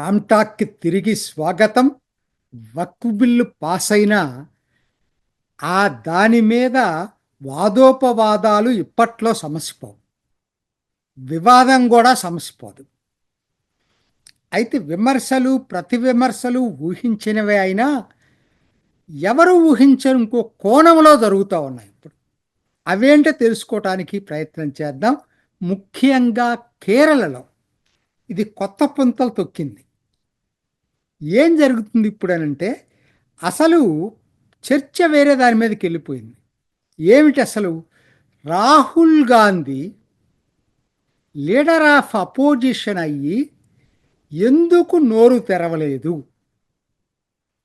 రామ్టాక్కి తిరిగి స్వాగతం. వక్ఫ్ bill pass అయినా దాని మీద వాదోపవాదాలు ఇప్పట్లో సమసిపోవు. వివాదం కూడా సమసిపోదు. అయితే విమర్శలు ప్రతి విమర్శలు ఊహించినవే అయినా ఎవరు ఊహించని ఇంకో కోణంలో జరుగుతూ ఉన్నాయి. ఇప్పుడు అవేంటో తెలుసుకోవటానికి ప్రయత్నం చేద్దాం. ముఖ్యంగా కేరళలో ఇది కొత్త పుంతలు తొక్కింది. ఏం జరుగుతుంది ఇప్పుడు అనంటే అసలు చర్చ వేరే దాని మీదకి వెళ్ళిపోయింది. ఏమిటి అసలు? Rahul Gandhi leader of opposition అయ్యి ఎందుకు నోరు తెరవలేదు?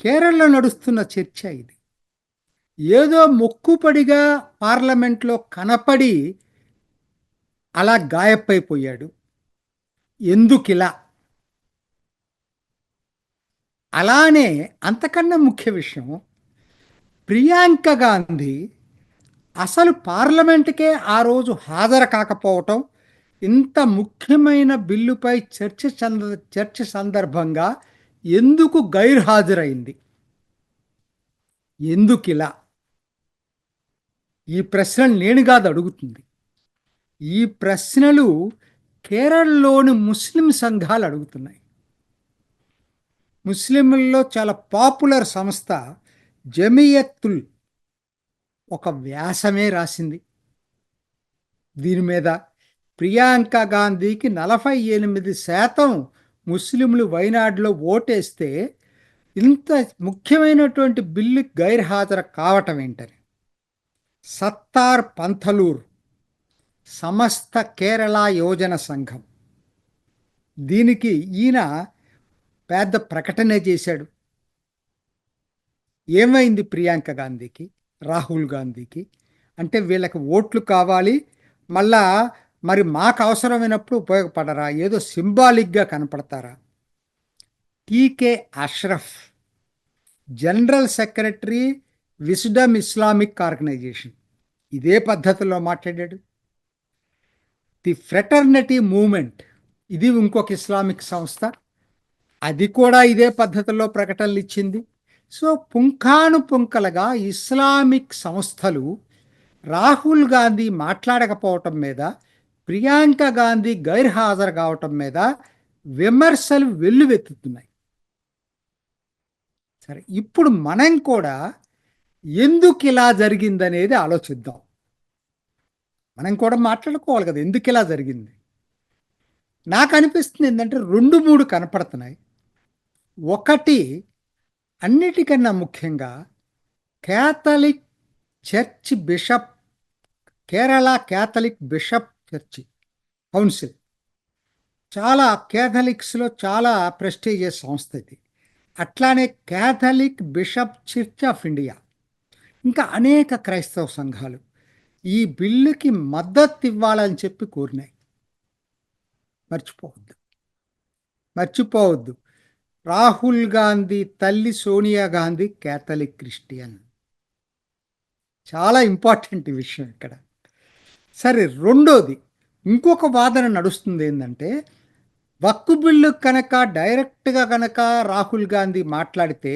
కేరళలో నడుస్తున్న చర్చ ఇది. ఏదో మొక్కుపడిగా పార్లమెంట్లో కనపడి అలా గాయపైపోయాడు. ఎందుకిలా? అలానే అంతకన్నా ముఖ్య విషయం, ప్రియాంక గాంధీ అసలు పార్లమెంటుకే ఆ రోజు హాజరు కాకపోవటం, ఇంత ముఖ్యమైన బిల్లుపై చర్చ సందర్భంగా ఎందుకు గైర్హాజరైంది? ఎందుకిలా? ఈ ప్రశ్నలు నేను కాదు అడుగుతుంది. ఈ ప్రశ్నలు కేరళలోని ముస్లిం సంఘాలు అడుగుతున్నాయి. ముస్లింలలో చాలా పాపులర్ సంస్థ జమియత్తుల్ ఒక వ్యాసమే రాసింది దీని మీద. ప్రియాంక గాంధీకి 48% ముస్లింలు వైనాడులో ఓటేస్తే ఇంత ముఖ్యమైనటువంటి బిల్లు గైర్హాజరు కావటం ఏంటని సత్తార్ పంథలూర్ సమస్త కేరళ యోజన సంఘం దీనికి ఈయన పెద్ద ప్రకటన చేశాడు. ఏమైంది ప్రియాంక గాంధీకి, రాహుల్ గాంధీకి అంటే వీళ్ళకి ఓట్లు కావాలి, మళ్ళా మరి మాకు అవసరమైనప్పుడు ఉపయోగపడరా, ఏదో సింబాలిక్గా కనపడతారా? TK Ashraf general secretary Wisdom Islamic Organisation ఇదే పద్ధతిలో మాట్లాడాడు. ది ఫ్రెటర్నిటీ మూవ్మెంట్ ఇది ఇంకొక ఇస్లామిక్ సంస్థ, అది కూడా ఇదే పద్ధతిలో ప్రకటనలు ఇచ్చింది. సో పుంఖానుపుంఖలుగా ఇస్లామిక్ సంస్థలు రాహుల్ గాంధీ మాట్లాడకపోవటం మీద, ప్రియాంక గాంధీ గైర్హాజరు కావటం మీద విమర్శలు వెల్లువెత్తుతున్నాయి. సరే, ఇప్పుడు మనం కూడా ఎందుకు ఇలా జరిగిందనేది ఆలోచిద్దాం. మనం కూడా మాట్లాడుకోవాలి కదా, ఎందుకు ఇలా జరిగింది. నాకు అనిపిస్తుంది ఏంటంటే 2-3 కనపడుతున్నాయి. ఒకటి, అన్నిటికన్నా ముఖ్యంగా Catholic church bishop, Kerala Catholic bishop church council చాలా క్యాథలిక్స్లో చాలా ప్రెస్టీజియస్ సంస్థ ఇది. అట్లానే Catholic bishop church of India, ఇంకా అనేక క్రైస్తవ సంఘాలు ఈ బిల్లుకి మద్దతు ఇవ్వాలని చెప్పి కోరినాయి. మర్చిపోవద్దు. రాహుల్ గాంధీ తల్లి సోనియా గాంధీ క్యాథలిక్ క్రిస్టియన్. చాలా ఇంపార్టెంట్ విషయం ఇక్కడ. సరే, రెండోది ఇంకొక వాదన నడుస్తుంది ఏంటంటే, వక్ఫ్ బిల్లు కనుక డైరెక్ట్గా కనుక రాహుల్ గాంధీ మాట్లాడితే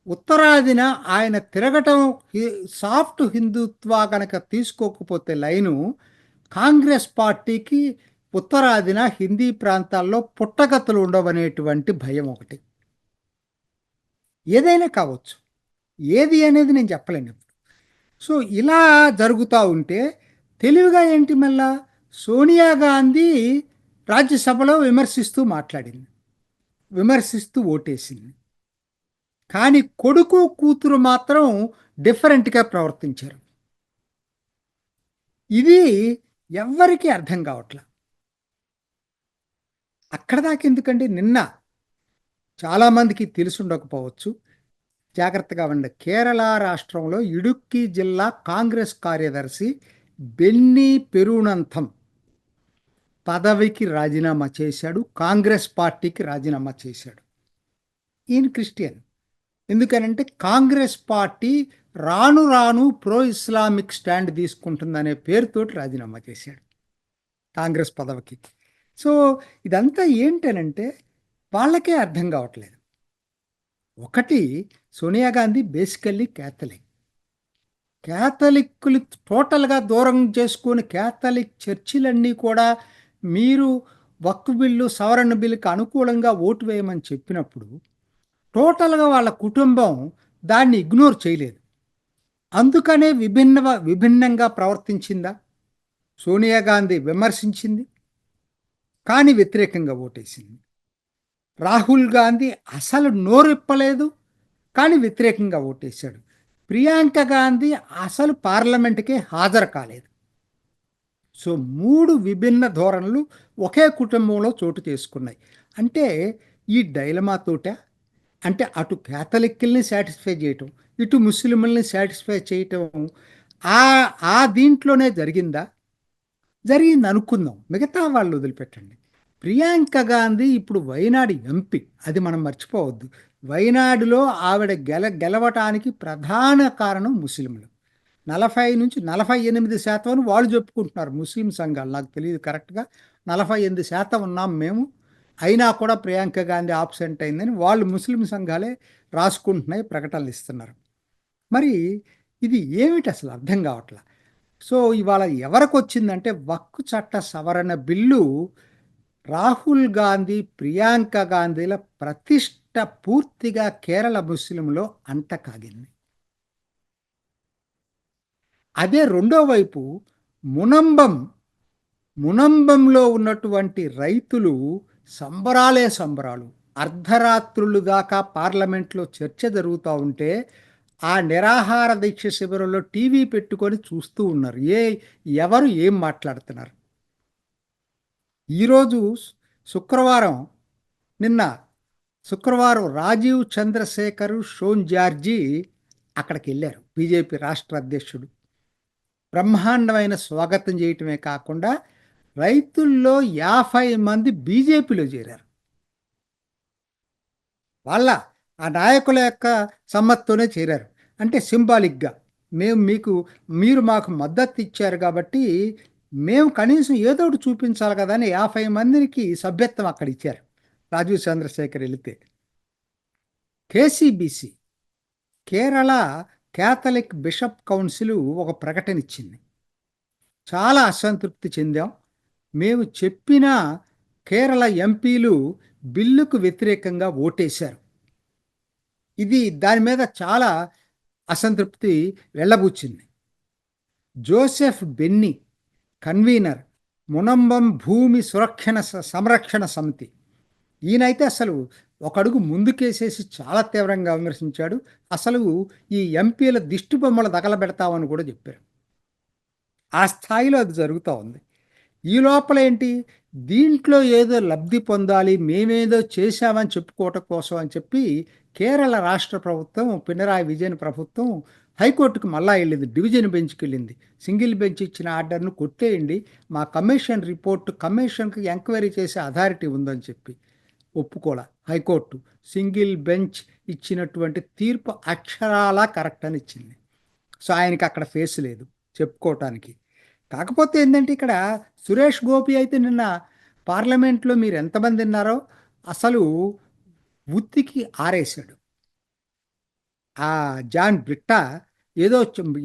ఉత్తరాదిన ఆయన తిరగటం సాఫ్ట్ హిందుత్వ కనుక తీసుకోకపోతే లైను కాంగ్రెస్ పార్టీకి ఉత్తరాదిన హిందీ ప్రాంతాల్లో పుట్టగతులు ఉండవనేటువంటి భయం ఒకటి. ఏదైనా కావచ్చు, ఏది అనేది నేను చెప్పలేను. సో ఇలా జరుగుతూ ఉంటే తెలివిగా ఏంటి, మళ్ళా సోనియా గాంధీ రాజ్యసభలో విమర్శిస్తూ మాట్లాడింది, విమర్శిస్తూ ఓటేసింది. కానీ కొడుకు కూతురు మాత్రం డిఫరెంట్గా ప్రవర్తించారు. ఇది ఎవ్వరికీ అర్థం కావట్లా. అక్కడ దాకా ఎందుకంటే, నిన్న చాలామందికి తెలిసి ఉండకపోవచ్చు, జాగ్రత్తగా ఉండే. కేరళ రాష్ట్రంలో ఇడుక్కి జిల్లా కాంగ్రెస్ కార్యదర్శి బెన్నీ పెరునంథం పదవికి రాజీనామా చేశాడు, కాంగ్రెస్ పార్టీకి రాజీనామా చేశాడు. ఈయన క్రిస్టియన్. ఎందుకనంటే కాంగ్రెస్ పార్టీ రాను రాను ప్రో ఇస్లామిక్ స్టాండ్ తీసుకుంటుందనే పేరుతోటి రాజీనామా చేశాడు కాంగ్రెస్ పదవికి. సో ఇదంతా ఏంటనంటే, వాళ్ళకే అర్థం కావట్లేదు. ఒకటి, సోనియా గాంధీ బేసికల్లీ క్యాథలిక్. క్యాథలిక్కులు టోటల్గా దూరం చేసుకొని క్యాథలిక్ చర్చిలన్నీ కూడా మీరు వక్ఫ్ బిల్లు సవరణ బిల్లుకి అనుకూలంగా ఓటు వేయమని చెప్పినప్పుడు టోటల్గా వాళ్ళ కుటుంబం దాన్ని ఇగ్నోర్ చేయలేదు. అందుకనే విభిన్నంగా ప్రవర్తించిందా? సోనియా గాంధీ విమర్శించింది, కానీ వ్యతిరేకంగా ఓటేసింది. రాహుల్ గాంధీ అసలు నోరిప్పలేదు, కానీ వ్యతిరేకంగా ఓటేశాడు. ప్రియాంక గాంధీ అసలు పార్లమెంటుకే హాజరు కాలేదు. సో 3 విభిన్న ధోరణులు ఒకే కుటుంబంలో చోటు చేసుకున్నాయి. అంటే ఈ డైలమాతోట, అంటే అటు క్యాథలిక్కుల్ని సాటిస్ఫై చేయటం, ఇటు ముస్లింలని సాటిస్ఫై చేయటం ఆ ఆ దీంట్లోనే జరిగిందా? జరిగింది అనుకుందాం. మిగతా వాళ్ళు వదిలిపెట్టండి. ప్రియాంక గాంధీ ఇప్పుడు వైనాడు ఎంపీ. అది మనం మర్చిపోవద్దు. వైనాడులో ఆవిడ గెలవటానికి ప్రధాన కారణం ముస్లింలు. 40-48% అని వాళ్ళు చెప్పుకుంటున్నారు ముస్లిం సంఘాలు. నాకు తెలియదు కరెక్ట్గా. 48% ఉన్నాం మేము, అయినా కూడా ప్రియాంక గాంధీ ఆబ్సెంట్ అయిందని వాళ్ళు ముస్లిం సంఘాలే రాసుకుంటున్నాయి, ప్రకటనలు ఇస్తున్నారు. మరి ఇది ఏమిటి అసలు అర్థం కావట్లా. సో ఇవాళ ఎవరికి వచ్చిందంటే వక్ఫ్ చట్ట సవరణ బిల్లు రాహుల్ గాంధీ, ప్రియాంక గాంధీల ప్రతిష్ట పూర్తిగా కేరళ ముస్లింలో అంటకాగింది. అదే రెండో వైపు మునంబంలో ఉన్నటువంటి రైతులు సంబరాలే సంబరాలు. అర్ధరాత్రులు దాకా పార్లమెంట్లో చర్చ జరుగుతూ ఉంటే ఆ నిరాహార దీక్ష శిబిరంలో టీవీ పెట్టుకొని చూస్తూ ఉన్నారు. ఎవరు ఏం మాట్లాడుతున్నారు. ఈరోజు నిన్న శుక్రవారం రాజీవ్ చంద్రశేఖర్, షోన్ జార్జీ అక్కడికి వెళ్ళారు. బీజేపీ రాష్ట్ర అధ్యక్షుడు బ్రహ్మాండమైన స్వాగతం చేయటమే కాకుండా రైతుల్లో 50 మంది బీజేపీలో చేరారు. వాళ్ళ ఆ నాయకుల యొక్క సమ్మతితోనే చేరారు. అంటే సింబాలిక్గా మీరు మాకు మద్దతు ఇచ్చారు కాబట్టి మేము కనీసం ఏదో ఒకటి చూపించాలి కదా అని 50 మందికి సభ్యత్వం అక్కడ ఇచ్చారు. రాజీవ్ చంద్రశేఖర్ వెళితే కేసీబీసీ, కేరళ క్యాథలిక్ బిషప్ కౌన్సిల్ ఒక ప్రకటన ఇచ్చింది. చాలా అసంతృప్తి చెందాం, మేము చెప్పిన కేరళ ఎంపీలు బిల్లుకు వ్యతిరేకంగా ఓటేశారు. దాని మీద చాలా అసంతృప్తి వెళ్ళబుచ్చింది. జోసెఫ్ బెన్నీ, కన్వీనర్, మునంబం భూమి సంరక్షణ సమితి, ఈయనైతే అసలు ఒక అడుగు ముందుకేసేసి చాలా తీవ్రంగా విమర్శించాడు. అసలు ఈ ఎంపీల దిష్టి బొమ్మలు తగలబెడతామని కూడా చెప్పారు. ఆ స్థాయిలో అది జరుగుతూ ఉంది. ఈ లోపల ఏంటి, దీంట్లో ఏదో లబ్ధి పొందాలి, మేమేదో చేశామని చెప్పుకోవటం కోసం అని చెప్పి కేరళ రాష్ట్ర ప్రభుత్వం, పినరాయి విజయన్ ప్రభుత్వం హైకోర్టుకు మళ్ళా వెళ్ళింది. డివిజన్ బెంచ్కి వెళ్ళింది. సింగిల్ బెంచ్ ఇచ్చిన ఆర్డర్ను కొట్టేయండి, మా కమిషన్ రిపోర్టు, కమిషన్కి ఎంక్వైరీ చేసే అథారిటీ ఉందని చెప్పి ఒప్పుకోలే హైకోర్టు. సింగిల్ బెంచ్ ఇచ్చినటువంటి తీర్పు అక్షరాలా కరెక్ట్ అని ఇచ్చింది. సో ఆయనకి అక్కడ ఫేస్ లేదు చెప్పుకోవటానికి. కాకపోతే ఏంటంటే ఇక్కడ సురేష్ గోపి అయితే నిన్న పార్లమెంట్లో మీరు ఎంతమంది ఉన్నారో అసలు ఉత్తికి ఆరేశాడు. ఆ జాన్ బ్రిట్టా ఏదో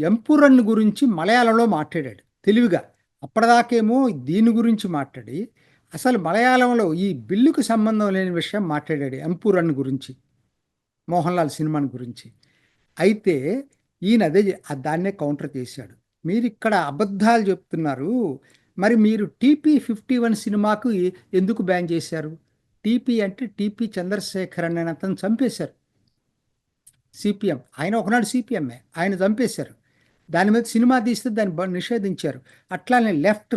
ఎంపురన్ గురించి మలయాళంలో మాట్లాడాడు తెలివిగా. అప్పటిదాకేమో దీని గురించి మాట్లాడి అసలు మలయాళంలో ఈ బిల్లుకు సంబంధం లేని విషయం మాట్లాడాడు, ఎంపురన్ గురించి, మోహన్ లాల్ సినిమాని గురించి. అయితే ఈయన దాన్నే కౌంటర్ చేశాడు. మీరు ఇక్కడ అబద్ధాలు చెప్తున్నారు, మరి మీరు TP51 సినిమాకు ఎందుకు బ్యాన్ చేశారు? టీపీ అంటే టీపీ చంద్రశేఖర్ అనే అతను చంపేశారు. సిపిఎం, ఆయన ఒకనాడు సిపిఎంఏ, ఆయన చంపేశారు. దాని మీద సినిమా తీస్తే దాన్ని నిషేధించారు. అట్లానే లెఫ్ట్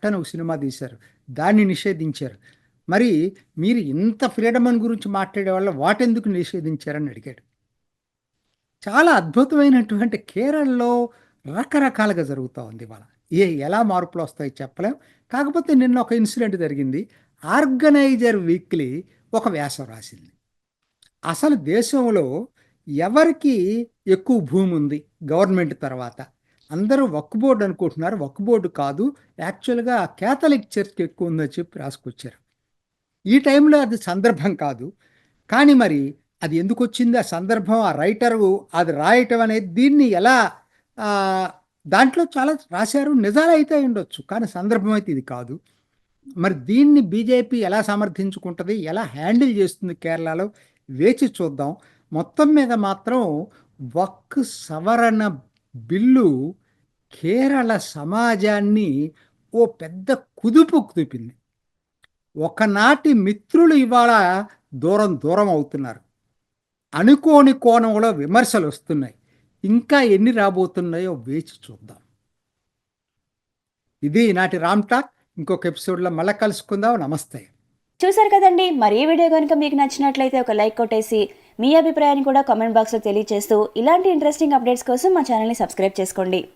అని ఒక సినిమా తీశారు, దాన్ని నిషేధించారు. మరి మీరు ఇంత ఫ్రీడమ్ అని గురించి మాట్లాడే వాళ్ళ వాటెందుకు నిషేధించారని అడిగాడు. చాలా అద్భుతమైనటువంటి కేరళలో రకరకాలుగా జరుగుతూ ఉంది ఇవాళ. ఎలా మార్పులు వస్తాయి చెప్పలేం. కాకపోతే నిన్న ఒక ఇన్సిడెంట్ జరిగింది. ఆర్గనైజర్ వీక్లీ ఒక వ్యాసం రాసింది. అసలు దేశంలో ఎవరికి ఎక్కువ భూమి ఉంది గవర్నమెంట్ తర్వాత? అందరూ వక్ఫ్ బోర్డు అనుకుంటున్నారు, వక్ఫ్ బోర్డు కాదు, యాక్చువల్గా క్యాథలిక్ చర్చ్ ఎక్కువ ఉందని చెప్పి రాసుకొచ్చారు. ఈ టైంలో అది సందర్భం కాదు. కానీ మరి అది ఎందుకొచ్చింది? ఆ సందర్భం, ఆ రైటరు అది రాయటం అనేది దీన్ని ఎలా ఆహ్, దాంట్లో చాలా రాశారు. నిజాలైతే అయ్యుండొచ్చు. కానీ సందర్భం అయితే ఇది కాదు. మరి దీన్ని బీజేపీ ఎలా సమర్థించుకుంటది? ఎలా హ్యాండిల్ చేస్తుంది కేరళలో? వేచి చూద్దాం. మొత్తం మీద మాత్రం వక్ఫ్ సవరణ బిల్లు కేరళ సమాజాన్ని ఓ పెద్ద కుదుపు కుదిపింది. ఒకనాటి మిత్రులు ఇవాళ దూరం దూరం అవుతున్నారు. అనుకోని కోణంలో విమర్శలొస్తున్నాయి. ఇంకా ఎన్ని రాబోతున్నాయో వేచి చూద్దాం. ఇది ఈనాటి రామ్ టాక్. ఇంకొక ఎపిసోడ్‌లో మళ్ళా కలుసుకుందాం. నమస్తే. చూసారు కదండి. మరి ఈ వీడియో కనుక మీకు నచ్చినట్లయితే ఒక లైక్ కొట్టేసి మీ అభిప్రాయాన్ని కూడా కామెంట్ బాక్స్లో తెలియజేస్తూ ఇలాంటి ఇంట్రెస్టింగ్ అప్డేట్స్ కోసం మా ఛానల్ని సబ్స్క్రైబ్ చేసుకోండి.